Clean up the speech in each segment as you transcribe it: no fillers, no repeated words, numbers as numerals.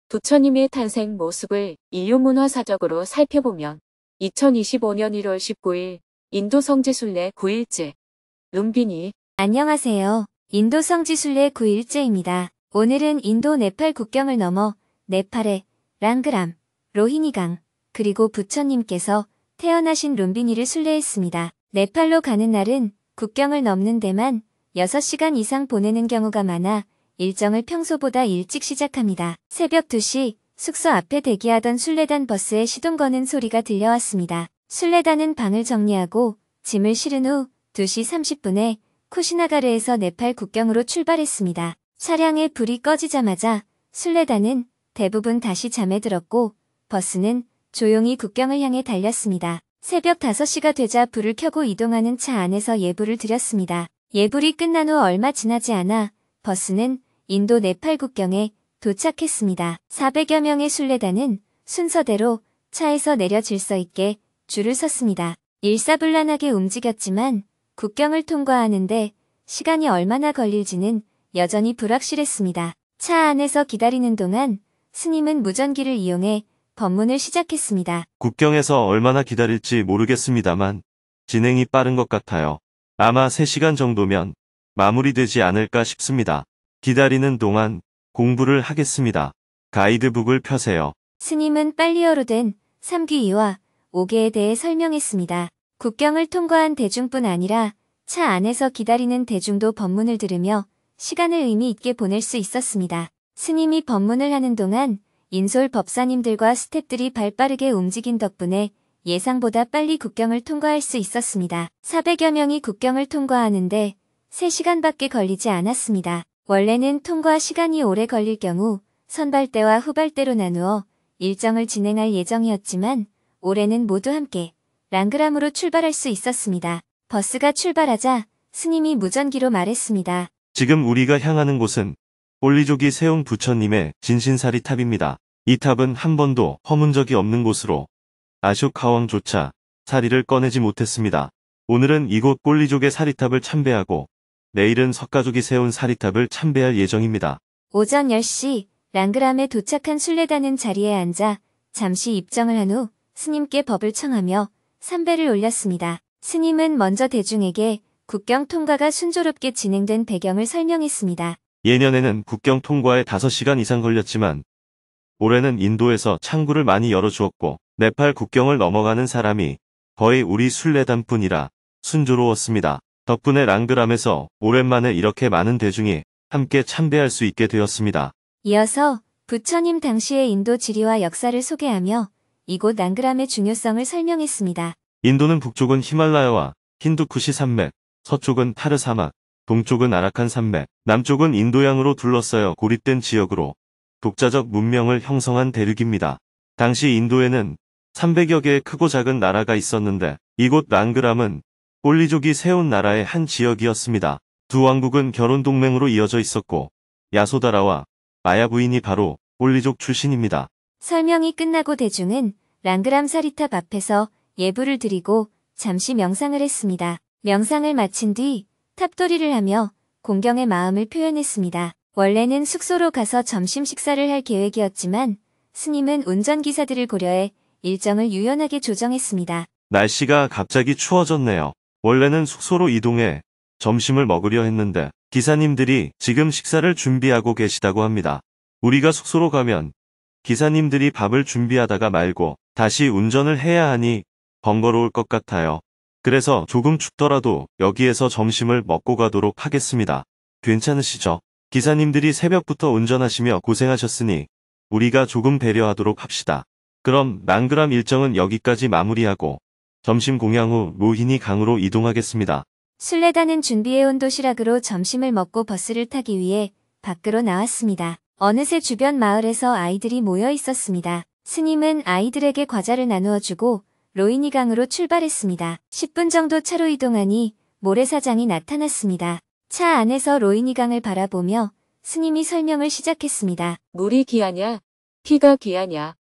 부처님의 탄생 모습을 인류문화사적으로 살펴보면 2025년 1월 19일 인도 성지순례 9일째 룸비니 안녕하세요. 인도 성지순례 9일째입니다. 오늘은 인도 네팔 국경을 넘어 네팔의 랑그람, 로히니강, 그리고 부처님께서 태어나신 룸비니를 순례했습니다. 네팔로 가는 날은 국경을 넘는 데만 6시간 이상 보내는 경우가 많아 일정을 평소보다 일찍 시작합니다. 새벽 2시 숙소 앞에 대기하던 순례단 버스에 시동 거는 소리가 들려왔습니다. 순례단은 방을 정리하고 짐을 실은 후 2시 30분에 쿠시나가르에서 네팔 국경으로 출발했습니다. 차량의 불이 꺼지자마자 순례단은 대부분 다시 잠에 들었고 버스는 조용히 국경을 향해 달렸습니다. 새벽 5시가 되자 불을 켜고 이동하는 차 안에서 예불을 드렸습니다. 예불이 끝난 후 얼마 지나지 않아 버스는 인도 네팔 국경에 도착했습니다. 400여 명의 순례단은 순서대로 차에서 내려 질서 있게 줄을 섰습니다. 일사불란하게 움직였지만 국경을 통과하는데 시간이 얼마나 걸릴지는 여전히 불확실했습니다. 차 안에서 기다리는 동안 스님은 무전기를 이용해 법문을 시작했습니다. 국경에서 얼마나 기다릴지 모르겠습니다만 진행이 빠른 것 같아요. 아마 3시간 정도면 마무리되지 않을까 싶습니다. 기다리는 동안 공부를 하겠습니다. 가이드북을 펴세요. 스님은 빨리어로 된 3귀이와 5개에 대해 설명했습니다. 국경을 통과한 대중뿐 아니라 차 안에서 기다리는 대중도 법문을 들으며 시간을 의미 있게 보낼 수 있었습니다. 스님이 법문을 하는 동안 인솔 법사님들과 스태프들이 발빠르게 움직인 덕분에 예상보다 빨리 국경을 통과할 수 있었습니다. 400여 명이 국경을 통과하는데 3시간밖에 걸리지 않았습니다. 원래는 통과 시간이 오래 걸릴 경우 선발대와 후발대로 나누어 일정을 진행할 예정이었지만 올해는 모두 함께 랑그람으로 출발할 수 있었습니다. 버스가 출발하자 스님이 무전기로 말했습니다. 지금 우리가 향하는 곳은 꼴리족이 세운 부처님의 진신사리 탑입니다. 이 탑은 한 번도 허문 적이 없는 곳으로 아쇼카왕조차 사리를 꺼내지 못했습니다. 오늘은 이곳 꼴리족의 사리탑을 참배하고 내일은 석가족이 세운 사리탑을 참배할 예정입니다. 오전 10시 랑그람에 도착한 순례단은 자리에 앉아 잠시 입정을 한 후 스님께 법을 청하며 삼배를 올렸습니다. 스님은 먼저 대중에게 국경 통과가 순조롭게 진행된 배경을 설명했습니다. 예년에는 국경 통과에 5시간 이상 걸렸지만 올해는 인도에서 창구를 많이 열어주었고 네팔 국경을 넘어가는 사람이 거의 우리 순례단뿐이라 순조로웠습니다. 덕분에 랑그람에서 오랜만에 이렇게 많은 대중이 함께 참배할 수 있게 되었습니다. 이어서 부처님 당시의 인도 지리와 역사를 소개하며 이곳 랑그람의 중요성을 설명했습니다. 인도는 북쪽은 히말라야와 힌두쿠시 산맥, 서쪽은 타르 사막, 동쪽은 아라칸 산맥, 남쪽은 인도양으로 둘러싸여 고립된 지역으로 독자적 문명을 형성한 대륙입니다. 당시 인도에는 300여 개의 크고 작은 나라가 있었는데 이곳 랑그람은 꼴리족이 세운 나라의 한 지역이었습니다. 두 왕국은 결혼 동맹으로 이어져 있었고 야소다라와 마야 부인이 바로 꼴리족 출신입니다. 설명이 끝나고 대중은 랑그람 사리탑 앞에서 예불을 드리고 잠시 명상을 했습니다. 명상을 마친 뒤 탑도리를 하며 공경의 마음을 표현했습니다. 원래는 숙소로 가서 점심 식사를 할 계획이었지만 스님은 운전기사들을 고려해 일정을 유연하게 조정했습니다. 날씨가 갑자기 추워졌네요. 원래는 숙소로 이동해 점심을 먹으려 했는데 기사님들이 지금 식사를 준비하고 계시다고 합니다. 우리가 숙소로 가면 기사님들이 밥을 준비하다가 말고 다시 운전을 해야 하니 번거로울 것 같아요. 그래서 조금 춥더라도 여기에서 점심을 먹고 가도록 하겠습니다. 괜찮으시죠? 기사님들이 새벽부터 운전하시며 고생하셨으니 우리가 조금 배려하도록 합시다. 그럼 랑그람 일정은 여기까지 마무리하고 점심 공양 후 로히니 강으로 이동하겠습니다. 순례단은 준비해온 도시락으로 점심을 먹고 버스를 타기 위해 밖으로 나왔습니다. 어느새 주변 마을에서 아이들이 모여 있었습니다. 스님은 아이들에게 과자를 나누어 주고 로히니 강으로 출발했습니다. 10분 정도 차로 이동하니 모래사장이 나타났습니다. 차 안에서 로히니 강을 바라보며 스님이 설명을 시작했습니다. 물이 귀하냐? 피가 귀하냐.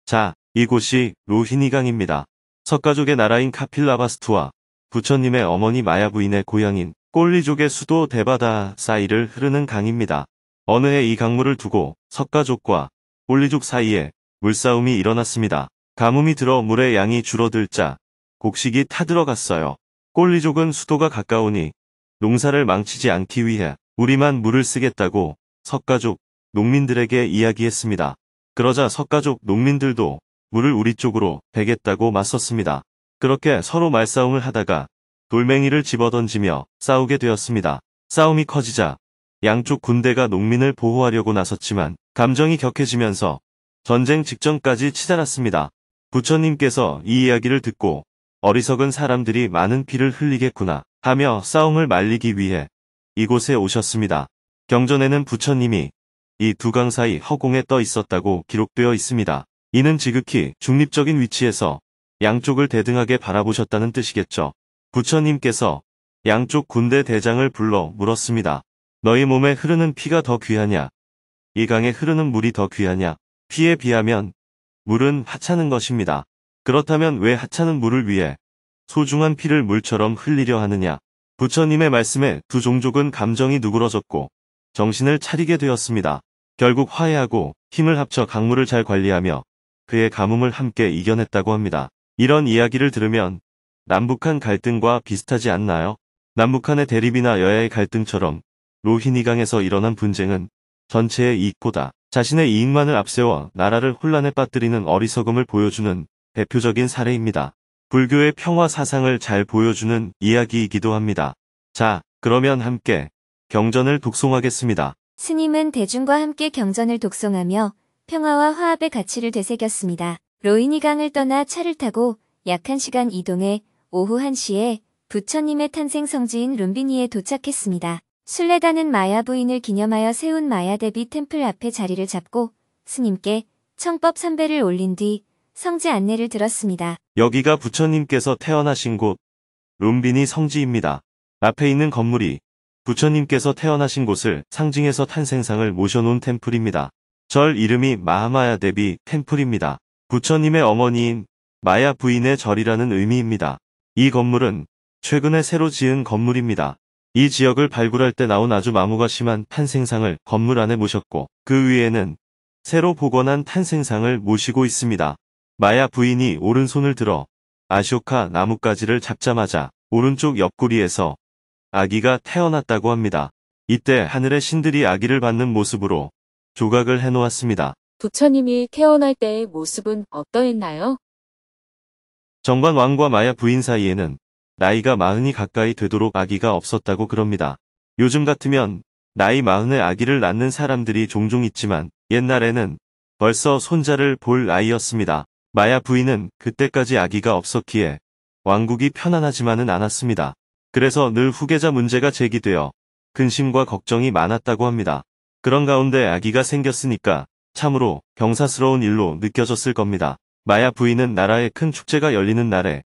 자, 이곳이 로히니강입니다. 석가족의 나라인 카필라바스투와 부처님의 어머니 마야 부인의 고향인 꼴리족의 수도 데바다 사이를 흐르는 강입니다. 어느 해 이 강물을 두고 석가족과 꼴리족 사이에 물싸움이 일어났습니다. 가뭄이 들어 물의 양이 줄어들자 곡식이 타들어갔어요. 꼴리족은 수도가 가까우니 농사를 망치지 않기 위해 우리만 물을 쓰겠다고 석가족 농민들에게 이야기했습니다. 그러자 석가족 농민들도 물을 우리 쪽으로 배겠다고 맞섰습니다. 그렇게 서로 말싸움을 하다가 돌멩이를 집어던지며 싸우게 되었습니다. 싸움이 커지자 양쪽 군대가 농민을 보호하려고 나섰지만 감정이 격해지면서 전쟁 직전까지 치달았습니다. 부처님께서 이 이야기를 듣고 어리석은 사람들이 많은 피를 흘리겠구나 하며 싸움을 말리기 위해 이곳에 오셨습니다. 경전에는 부처님이 이 두 강 사이 허공에 떠 있었다고 기록되어 있습니다. 이는 지극히 중립적인 위치에서 양쪽을 대등하게 바라보셨다는 뜻이겠죠. 부처님께서 양쪽 군대 대장을 불러 물었습니다. 너희 몸에 흐르는 피가 더 귀하냐? 이 강에 흐르는 물이 더 귀하냐? 피에 비하면 물은 하찮은 것입니다. 그렇다면 왜 하찮은 물을 위해 소중한 피를 물처럼 흘리려 하느냐? 부처님의 말씀에 두 종족은 감정이 누그러졌고 정신을 차리게 되었습니다. 결국 화해하고 힘을 합쳐 강물을 잘 관리하며 그의 가뭄을 함께 이겨냈다고 합니다. 이런 이야기를 들으면 남북한 갈등과 비슷하지 않나요? 남북한의 대립이나 여야의 갈등처럼 로히니강에서 일어난 분쟁은 전체의 이익보다 자신의 이익만을 앞세워 나라를 혼란에 빠뜨리는 어리석음을 보여주는 대표적인 사례입니다. 불교의 평화 사상을 잘 보여주는 이야기이기도 합니다. 자, 그러면 함께 경전을 독송하겠습니다. 스님은 대중과 함께 경전을 독송하며 평화와 화합의 가치를 되새겼습니다. 로히니강을 떠나 차를 타고 약 1시간 이동해 오후 1시에 부처님의 탄생 성지인 룸비니에 도착했습니다. 순례단은 마야 부인을 기념하여 세운 마야대비 템플 앞에 자리를 잡고 스님께 청법 3배를 올린 뒤 성지 안내를 들었습니다. 여기가 부처님께서 태어나신 곳 룸비니 성지입니다. 앞에 있는 건물이 부처님께서 태어나신 곳을 상징해서 탄생상을 모셔놓은 템플입니다. 절 이름이 마하마야 대비 템플입니다. 부처님의 어머니인 마야 부인의 절이라는 의미입니다. 이 건물은 최근에 새로 지은 건물입니다. 이 지역을 발굴할 때 나온 아주 마모가 심한 탄생상을 건물 안에 모셨고 그 위에는 새로 복원한 탄생상을 모시고 있습니다. 마야 부인이 오른손을 들어 아쇼카 나뭇가지를 잡자마자 오른쪽 옆구리에서 아기가 태어났다고 합니다. 이때 하늘의 신들이 아기를 받는 모습으로 조각을 해놓았습니다. 부처님이 태어날 때의 모습은 어떠했나요? 정관 왕과 마야 부인 사이에는 나이가 40이 가까이 되도록 아기가 없었다고 그럽니다. 요즘 같으면 나이 40에 아기를 낳는 사람들이 종종 있지만 옛날에는 벌써 손자를 볼 나이였습니다. 마야 부인은 그때까지 아기가 없었기에 왕국이 편안하지만은 않았습니다. 그래서 늘 후계자 문제가 제기되어 근심과 걱정이 많았다고 합니다. 그런 가운데 아기가 생겼으니까 참으로 경사스러운 일로 느껴졌을 겁니다. 마야 부인은 나라의 큰 축제가 열리는 날에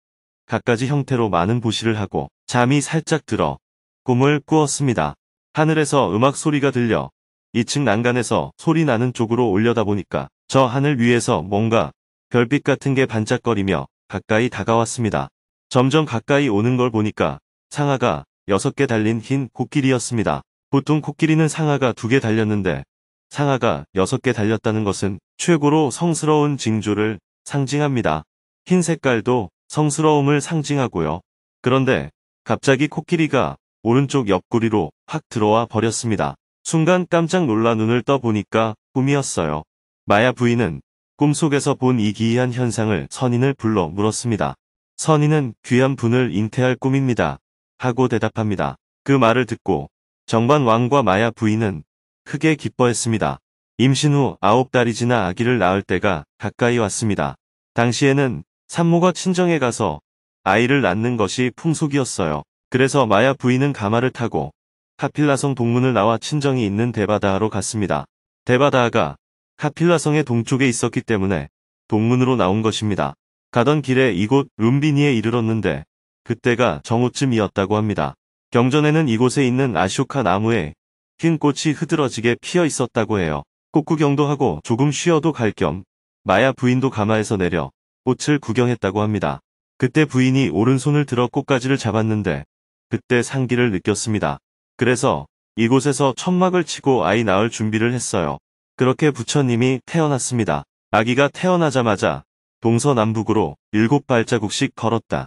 갖가지 형태로 많은 보시를 하고 잠이 살짝 들어 꿈을 꾸었습니다. 하늘에서 음악 소리가 들려 2층 난간에서 소리 나는 쪽으로 올려다보니까 저 하늘 위에서 뭔가 별빛 같은 게 반짝거리며 가까이 다가왔습니다. 점점 가까이 오는 걸 보니까 상아가 6개 달린 흰 코끼리였습니다. 보통 코끼리는 상아가 2개 달렸는데 상아가 6개 달렸다는 것은 최고로 성스러운 징조를 상징합니다. 흰 색깔도 성스러움을 상징하고요. 그런데 갑자기 코끼리가 오른쪽 옆구리로 확 들어와 버렸습니다. 순간 깜짝 놀라 눈을 떠보니까 꿈이었어요. 마야 부인은 꿈속에서 본 이 기이한 현상을 선인을 불러 물었습니다. 선인은 귀한 분을 잉태할 꿈입니다. 하고 대답합니다. 그 말을 듣고 정관 왕과 마야 부인은 크게 기뻐했습니다. 임신 후 9달이 지나 아기를 낳을 때가 가까이 왔습니다. 당시에는 산모가 친정에 가서 아이를 낳는 것이 풍속이었어요. 그래서 마야 부인은 가마를 타고 카필라성 동문을 나와 친정이 있는 데바다하로 갔습니다. 데바다하가 카필라성의 동쪽에 있었기 때문에 동문으로 나온 것입니다. 가던 길에 이곳 룸비니에 이르렀는데 그때가 정오쯤이었다고 합니다. 경전에는 이곳에 있는 아쇼카 나무에 흰 꽃이 흐드러지게 피어 있었다고 해요. 꽃구경도 하고 조금 쉬어도 갈 겸 마야 부인도 가마에서 내려 꽃을 구경했다고 합니다. 그때 부인이 오른손을 들어 꽃가지를 잡았는데 그때 상기를 느꼈습니다. 그래서 이곳에서 천막을 치고 아이 낳을 준비를 했어요. 그렇게 부처님이 태어났습니다. 아기가 태어나자마자 동서남북으로 7발자국씩 걸었다.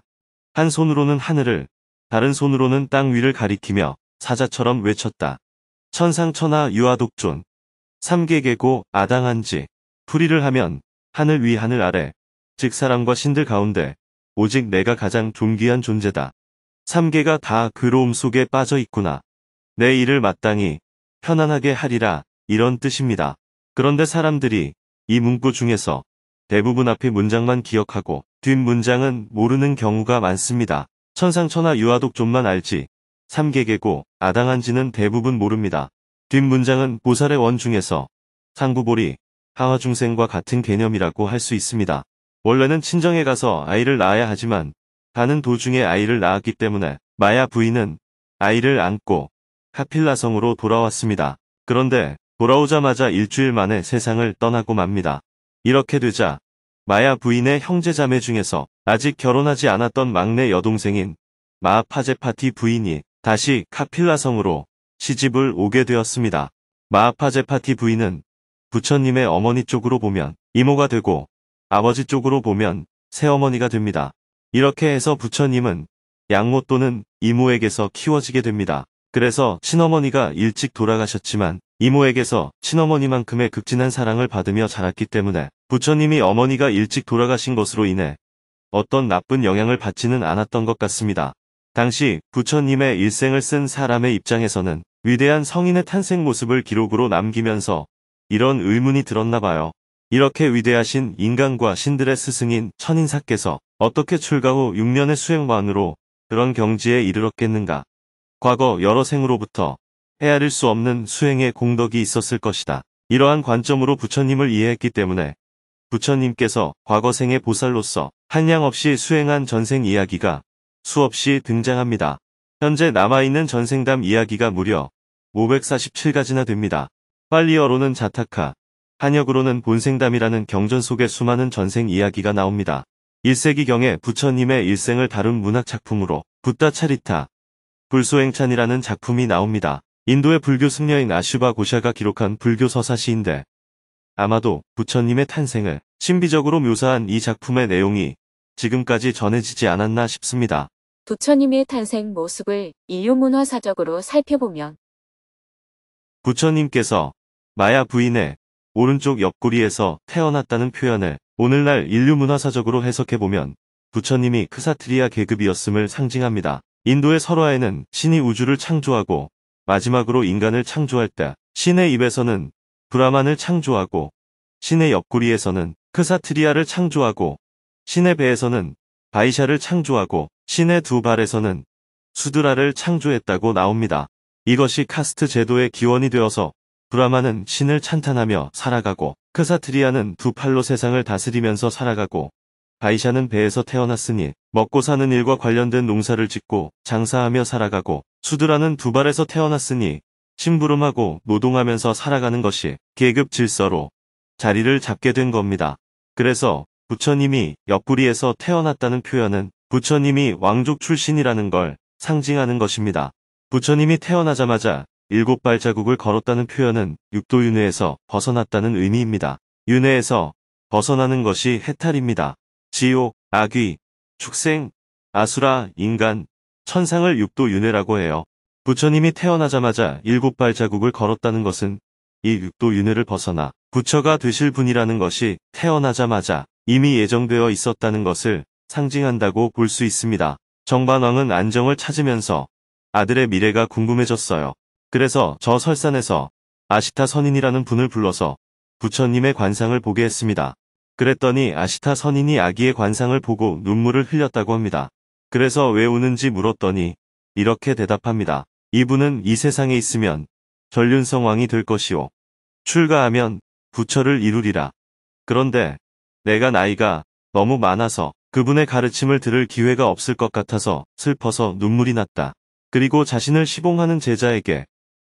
한 손으로는 하늘을, 다른 손으로는 땅 위를 가리키며 사자처럼 외쳤다. 천상천하 유아독존, 삼계계고 아당한지, 풀이를 하면 하늘 위 하늘 아래, 즉 사람과 신들 가운데 오직 내가 가장 존귀한 존재다. 삼계가 다 괴로움 속에 빠져 있구나. 내 일을 마땅히 편안하게 하리라, 이런 뜻입니다. 그런데 사람들이 이 문구 중에서 대부분 앞의 문장만 기억하고 뒷 문장은 모르는 경우가 많습니다. 천상천하 유아독존만 알지 삼계계고 아당한지는 대부분 모릅니다. 뒷 문장은 보살의 원 중에서 상부보리, 하화중생과 같은 개념이라고 할 수 있습니다. 원래는 친정에 가서 아이를 낳아야 하지만 가는 도중에 아이를 낳았기 때문에 마야 부인은 아이를 안고 카필라성으로 돌아왔습니다. 그런데 돌아오자마자 일주일 만에 세상을 떠나고 맙니다. 이렇게 되자 마야 부인의 형제자매 중에서 아직 결혼하지 않았던 막내 여동생인 마하파제파티 부인이 다시 카필라성으로 시집을 오게 되었습니다. 마하파제파티 부인은 부처님의 어머니 쪽으로 보면 이모가 되고 아버지 쪽으로 보면 새어머니가 됩니다. 이렇게 해서 부처님은 양모 또는 이모에게서 키워지게 됩니다. 그래서 친어머니가 일찍 돌아가셨지만 이모에게서 친어머니만큼의 극진한 사랑을 받으며 자랐기 때문에 부처님이 어머니가 일찍 돌아가신 것으로 인해 어떤 나쁜 영향을 받지는 않았던 것 같습니다. 당시 부처님의 일생을 쓴 사람의 입장에서는 위대한 성인의 탄생 모습을 기록으로 남기면서 이런 의문이 들었나 봐요. 이렇게 위대하신 인간과 신들의 스승인 천인사께서 어떻게 출가 후 6년의 수행만으로 그런 경지에 이르렀겠는가. 과거 여러 생으로부터 헤아릴 수 없는 수행의 공덕이 있었을 것이다. 이러한 관점으로 부처님을 이해했기 때문에 부처님께서 과거생의 보살로서 한량없이 수행한 전생 이야기가 수없이 등장합니다. 현재 남아있는 전생담 이야기가 무려 547가지나 됩니다. 팔리어로는 자타카, 한역으로는 본생담이라는 경전 속에 수많은 전생 이야기가 나옵니다. 1세기경에 부처님의 일생을 다룬 문학작품으로 붓다차리타, 불소행찬이라는 작품이 나옵니다. 인도의 불교 승려인 아슈바 고샤가 기록한 불교 서사시인데 아마도 부처님의 탄생을 신비적으로 묘사한 이 작품의 내용이 지금까지 전해지지 않았나 싶습니다. 부처님의 탄생 모습을 인류문화사적으로 살펴보면 부처님께서 마야 부인의 오른쪽 옆구리에서 태어났다는 표현을 오늘날 인류문화사적으로 해석해보면 부처님이 크사트리아 계급이었음을 상징합니다. 인도의 설화에는 신이 우주를 창조하고 마지막으로 인간을 창조할 때 신의 입에서는 브라만을 창조하고 신의 옆구리에서는 크사트리아를 창조하고 신의 배에서는 바이샤를 창조하고 신의 두 발에서는 수드라를 창조했다고 나옵니다. 이것이 카스트 제도의 기원이 되어서 브라만은 신을 찬탄하며 살아가고 크사트리아는 두 팔로 세상을 다스리면서 살아가고 바이샤는 배에서 태어났으니 먹고 사는 일과 관련된 농사를 짓고 장사하며 살아가고 수드라는 두 발에서 태어났으니 심부름하고 노동하면서 살아가는 것이 계급 질서로 자리를 잡게 된 겁니다. 그래서 부처님이 옆구리에서 태어났다는 표현은 부처님이 왕족 출신이라는 걸 상징하는 것입니다. 부처님이 태어나자마자 7발자국을 걸었다는 표현은 육도윤회에서 벗어났다는 의미입니다. 윤회에서 벗어나는 것이 해탈입니다. 지옥, 악귀, 축생, 아수라, 인간, 천상을 육도윤회라고 해요. 부처님이 태어나자마자 7발자국을 걸었다는 것은 이 육도윤회를 벗어나 부처가 되실 분이라는 것이 태어나자마자 이미 예정되어 있었다는 것을 상징한다고 볼 수 있습니다. 정반왕은 안정을 찾으면서 아들의 미래가 궁금해졌어요. 그래서 저 설산에서 아시타 선인이라는 분을 불러서 부처님의 관상을 보게 했습니다. 그랬더니 아시타 선인이 아기의 관상을 보고 눈물을 흘렸다고 합니다. 그래서 왜 우는지 물었더니 이렇게 대답합니다. 이분은 이 세상에 있으면 전륜성 왕이 될 것이오. 출가하면 부처를 이루리라. 그런데 내가 나이가 너무 많아서 그분의 가르침을 들을 기회가 없을 것 같아서 슬퍼서 눈물이 났다. 그리고 자신을 시봉하는 제자에게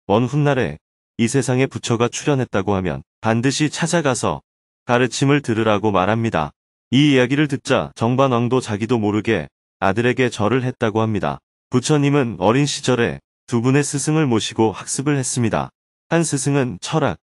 먼 훗날에 이 세상에 부처가 출현했다고 하면 반드시 찾아가서 가르침을 들으라고 말합니다. 이 이야기를 듣자 정반왕도 자기도 모르게 아들에게 절을 했다고 합니다. 부처님은 어린 시절에 두 분의 스승을 모시고 학습을 했습니다. 한 스승은 철학,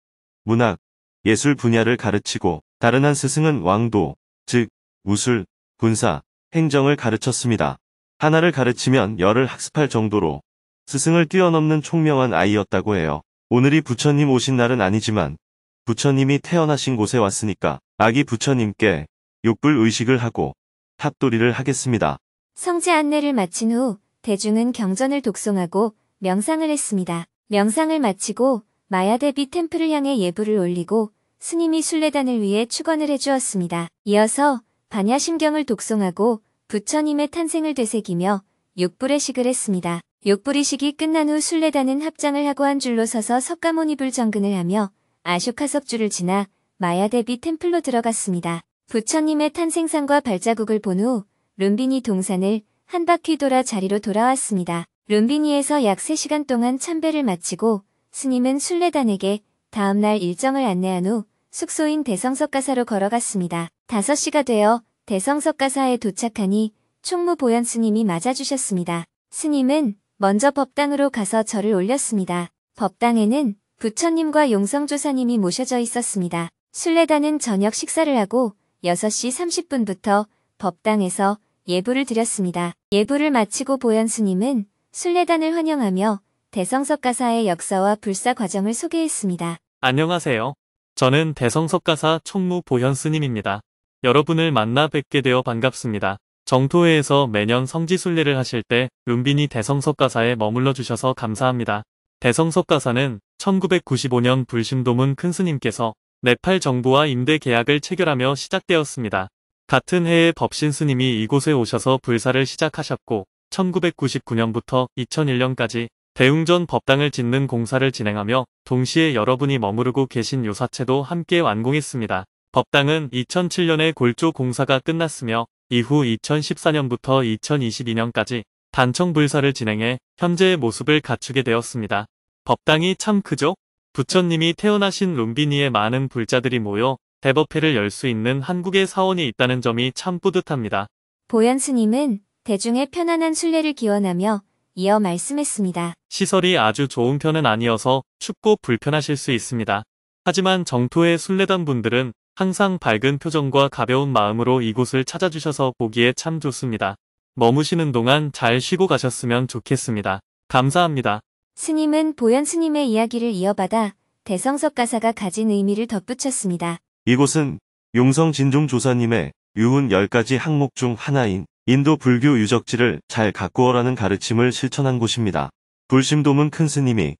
문학, 예술 분야를 가르치고 다른 한 스승은 왕도, 즉 무술, 군사, 행정을 가르쳤습니다. 하나를 가르치면 열을 학습할 정도로 스승을 뛰어넘는 총명한 아이였다고 해요. 오늘이 부처님 오신 날은 아니지만 부처님이 태어나신 곳에 왔으니까 아기 부처님께 욕불 의식을 하고 탑도리를 하겠습니다. 성제 안내를 마친 후 대중은 경전을 독송하고 명상을 했습니다. 명상을 마치고 마야대비 템플을 향해 예불을 올리고 스님이 순례단을 위해 축원을 해주었습니다. 이어서 반야심경을 독송하고 부처님의 탄생을 되새기며 욕불의식을 했습니다. 욕불의식이 끝난 후 순례단은 합장을 하고 한 줄로 서서 석가모니불 정근을 하며 아쇼카석주를 지나 마야대비 템플로 들어갔습니다. 부처님의 탄생상과 발자국을 본 후 룸비니 동산을 한 바퀴 돌아 자리로 돌아왔습니다. 룸비니에서 약 3시간 동안 참배를 마치고 스님은 순례단에게 다음날 일정을 안내한 후 숙소인 대성석가사로 걸어갔습니다. 5시가 되어 대성석가사에 도착하니 총무 보현 스님이 맞아주셨습니다. 스님은 먼저 법당으로 가서 절을 올렸습니다. 법당에는 부처님과 용성조사님이 모셔져 있었습니다. 순례단은 저녁 식사를 하고 6시 30분부터 법당에서 예불을 드렸습니다. 예불을 마치고 보현 스님은 순례단을 환영하며 대성석가사의 역사와 불사 과정을 소개했습니다. 안녕하세요. 저는 대성석가사 총무 보현 스님입니다. 여러분을 만나 뵙게 되어 반갑습니다. 정토회에서 매년 성지순례를 하실 때 룸비니 대성석가사에 머물러 주셔서 감사합니다. 대성석가사는 1995년 불심도문 큰 스님께서 네팔 정부와 임대 계약을 체결하며 시작되었습니다. 같은 해에 법신 스님이 이곳에 오셔서 불사를 시작하셨고 1999년부터 2001년까지 대웅전 법당을 짓는 공사를 진행하며 동시에 여러분이 머무르고 계신 요사체도 함께 완공했습니다. 법당은 2007년에 골조 공사가 끝났으며 이후 2014년부터 2022년까지 단청 불사를 진행해 현재의 모습을 갖추게 되었습니다. 법당이 참 크죠? 부처님이 태어나신 룸비니에 많은 불자들이 모여 대법회를 열 수 있는 한국의 사원이 있다는 점이 참 뿌듯합니다. 보현 스님은 대중의 편안한 순례를 기원하며 이어 말씀했습니다. 시설이 아주 좋은 편은 아니어서 춥고 불편하실 수 있습니다. 하지만 정토의 순례단 분들은 항상 밝은 표정과 가벼운 마음으로 이곳을 찾아주셔서 보기에 참 좋습니다. 머무시는 동안 잘 쉬고 가셨으면 좋겠습니다. 감사합니다. 스님은 보현 스님의 이야기를 이어받아 대성석가사가 가진 의미를 덧붙였습니다. 이곳은 용성 진종조사님의 유훈 10가지 항목 중 하나인 인도 불교 유적지를 잘 가꾸어라는 가르침을 실천한 곳입니다. 불심도문 큰 스님이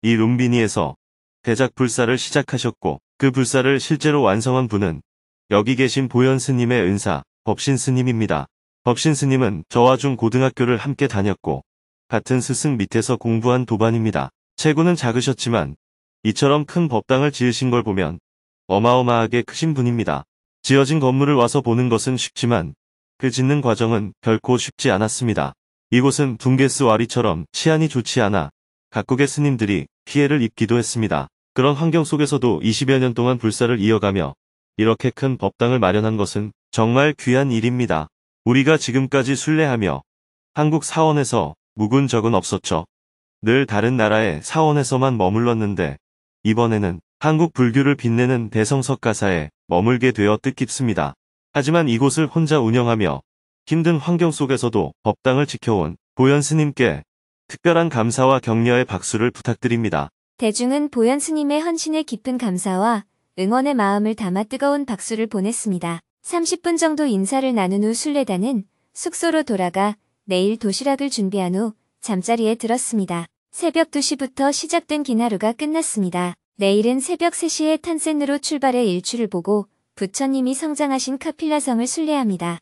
이 룸비니에서 대작 불사를 시작하셨고 그 불사를 실제로 완성한 분은 여기 계신 보현 스님의 은사 법신 스님입니다. 법신 스님은 저와 중 고등학교를 함께 다녔고 같은 스승 밑에서 공부한 도반입니다. 체구는 작으셨지만 이처럼 큰 법당을 지으신 걸 보면 어마어마하게 크신 분입니다. 지어진 건물을 와서 보는 것은 쉽지만 그 짓는 과정은 결코 쉽지 않았습니다. 이곳은 둥게스 와리처럼 치안이 좋지 않아 각국의 스님들이 피해를 입기도 했습니다. 그런 환경 속에서도 20여 년 동안 불사를 이어가며 이렇게 큰 법당을 마련한 것은 정말 귀한 일입니다. 우리가 지금까지 순례하며 한국 사원에서 묵은 적은 없었죠. 늘 다른 나라의 사원에서만 머물렀는데 이번에는 한국 불교를 빛내는 대성석가사에 머물게 되어 뜻깊습니다. 하지만 이곳을 혼자 운영하며 힘든 환경 속에서도 법당을 지켜온 보현 스님께 특별한 감사와 격려의 박수를 부탁드립니다. 대중은 보현 스님의 헌신에 깊은 감사와 응원의 마음을 담아 뜨거운 박수를 보냈습니다. 30분 정도 인사를 나눈 후 순례단은 숙소로 돌아가 내일 도시락을 준비한 후 잠자리에 들었습니다. 새벽 2시부터 시작된 긴 하루가 끝났습니다. 내일은 새벽 3시에 탄센으로 출발해 일출을 보고 부처님이 성장하신 카필라성을 순례합니다.